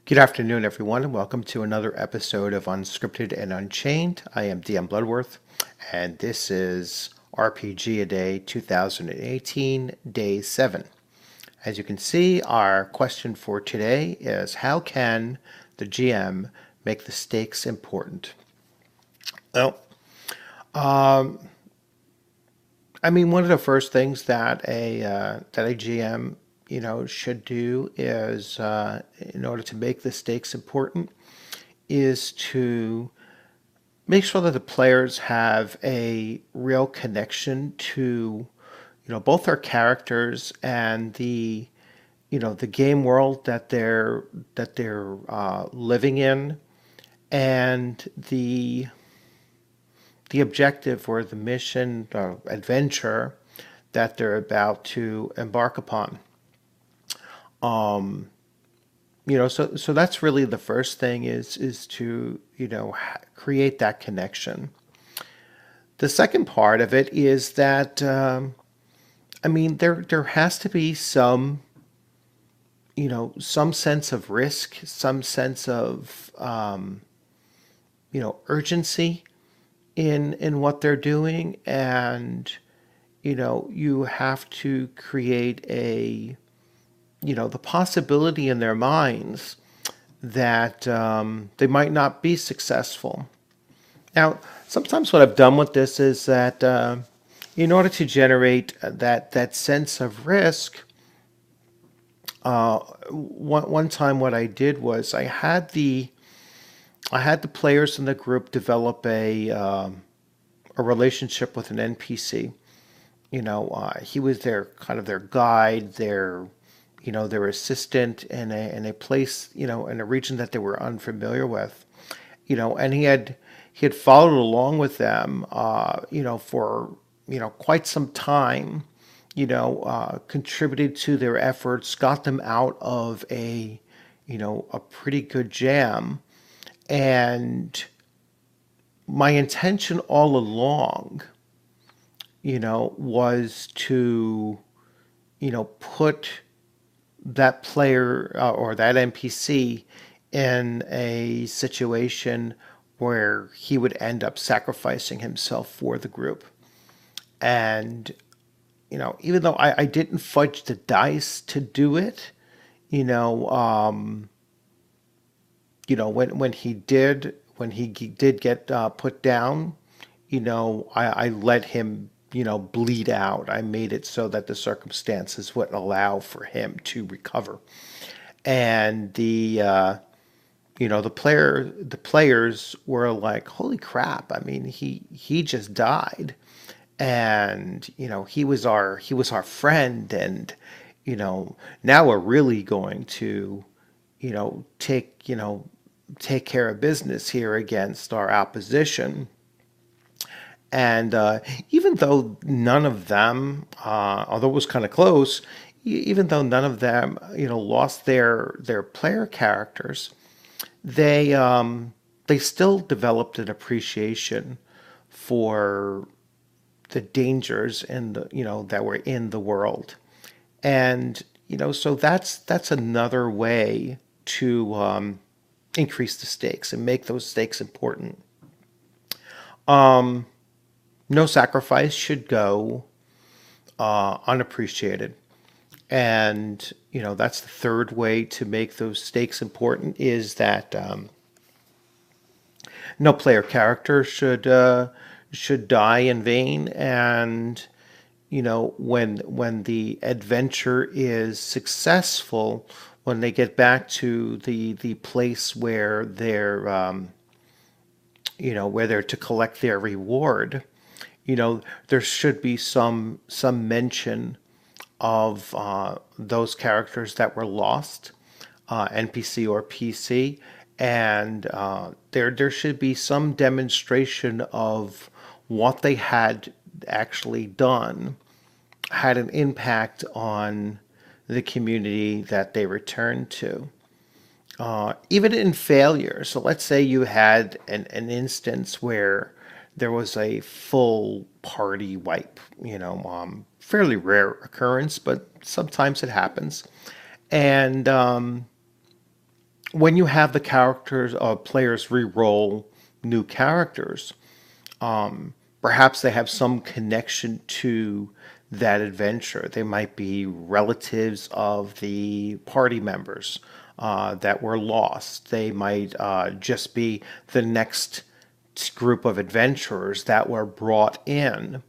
Good afternoon, everyone, and welcome to another episode of Unscripted and Unchained. I am DM Bloodworth, and this is RPG A Day 2018, Day 7. As you can see, our question for today is how can the GM make the stakes important? Well, one of the first things that a GM should do is in order to make the stakes important is to make sure that the players have a real connection to both their characters and the game world that they're living in, and the objective or the mission or adventure that they're about to embark upon. So that's really the first thing is to create that connection. The second part of it is that there has to be some sense of risk, some sense of urgency in what they're doing, and you have to create the possibility in their minds that they might not be successful. Now, sometimes what I've done with this is that in order to generate that sense of risk, one time what I did was I had the players in the group develop a relationship with an NPC. He was their kind of their guide, their assistant in a place, in a region that they were unfamiliar with, and he had followed along with them, for quite some time, contributed to their efforts, got them out of a pretty good jam, and my intention all along, was to, put that player or that NPC in a situation where he would end up sacrificing himself for the group. And, even though I didn't fudge the dice to do it, you know, um, when he did get put down, I let him, bleed out. I made it so that the circumstances wouldn't allow for him to recover. And the players were like, "Holy crap! I mean, he just died, and he was our friend, and you know now we're really going to take care of business here against our opposition." And even though none of them, although it was kind of close, even though none of them, lost their player characters, they still developed an appreciation for the dangers and that were in the world. And so that's another way to increase the stakes and make those stakes important. No sacrifice should go unappreciated. And that's the third way to make those stakes important, is that no player character should die in vain. And when the adventure is successful, when they get back to the place where they're to collect their reward, there should be some mention of those characters that were lost, NPC or PC, and there should be some demonstration of what they had actually done had an impact on the community that they returned to. Even in failure. So let's say you had an instance where there was a full party wipe, fairly rare occurrence, but sometimes it happens. And when you have the characters players re-roll new characters, perhaps they have some connection to that adventure. They might be relatives of the party members that were lost. They might just be the next group of adventurers that were brought in.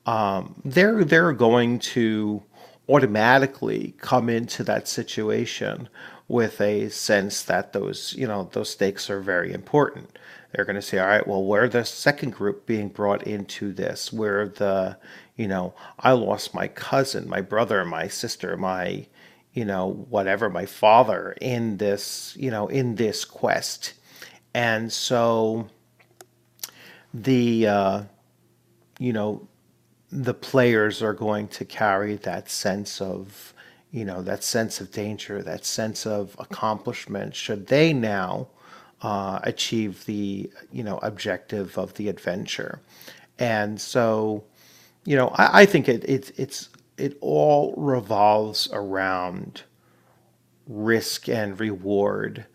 They're going to automatically come into that situation with a sense that those stakes are very important. They're going to say, all right, well, we're the second group being brought into this. We're I lost my cousin, my brother, my sister, my, whatever, my father in this quest. And so the, you know, the players are going to carry that sense of, that sense of danger, that sense of accomplishment, should they now achieve the, objective of the adventure. And so, I think it all revolves around risk and reward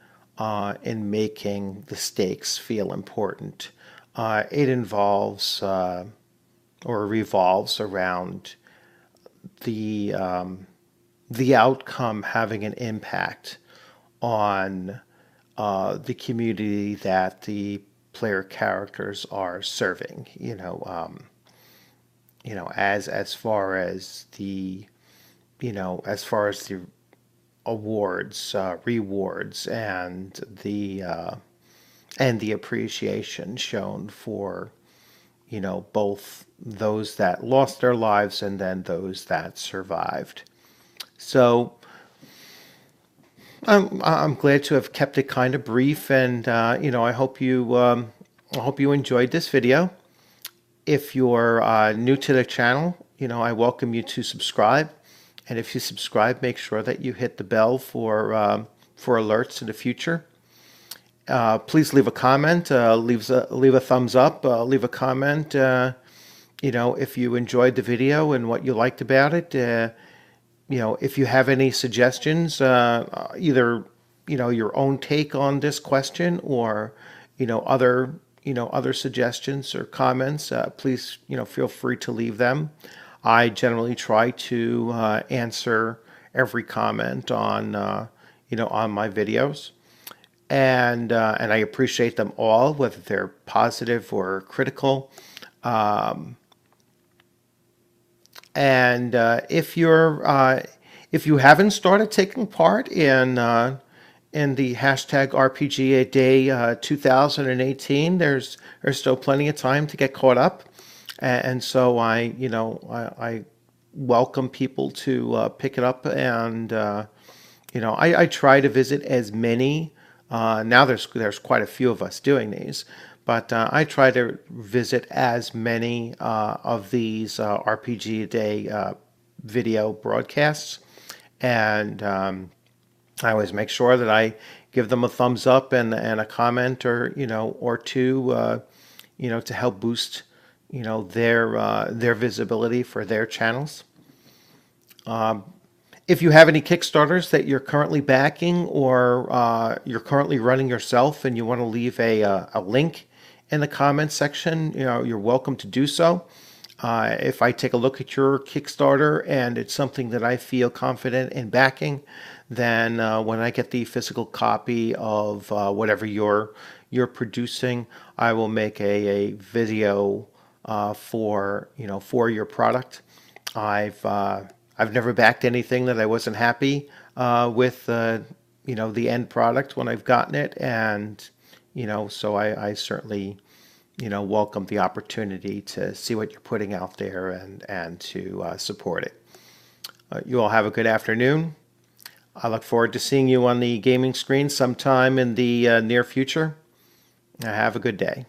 in making the stakes feel important. It involves or revolves around the the outcome having an impact on the community that the player characters are serving. As far as the as far as the awards, rewards, and the appreciation shown for both those that lost their lives and then those that survived. So I'm glad to have kept it kind of brief, and I hope you enjoyed this video. If you're new to the channel, I welcome you to subscribe. And if you subscribe, make sure that you hit the bell for alerts in the future. Please leave a comment, leave a thumbs up, leave a comment. If you enjoyed the video and what you liked about it. If you have any suggestions, either your own take on this question, or other suggestions or comments, please feel free to leave them. I generally try to answer every comment on on my videos, and I appreciate them all, whether they're positive or critical. And if you haven't started taking part in the hashtag RPG a Day 2018, there's still plenty of time to get caught up, and so I welcome people to pick it up, and I try to visit as many. Now there's quite a few of us doing these. But I try to visit as many of these RPG a Day video broadcasts, and I always make sure that I give them a thumbs up and a comment or two, to help boost their visibility for their channels. If you have any Kickstarters that you're currently backing, or you're currently running yourself, and you want to leave a link in the comments section, you're welcome to do so. If I take a look at your Kickstarter and it's something that I feel confident in backing, then when I get the physical copy of whatever you're producing, I will make a video for your product. I've never backed anything that I wasn't happy with the end product when I've gotten it, and so I certainly welcome the opportunity to see what you're putting out there, and to support it. You all have a good afternoon. I look forward to seeing you on the gaming screen sometime in the near future. Have a good day.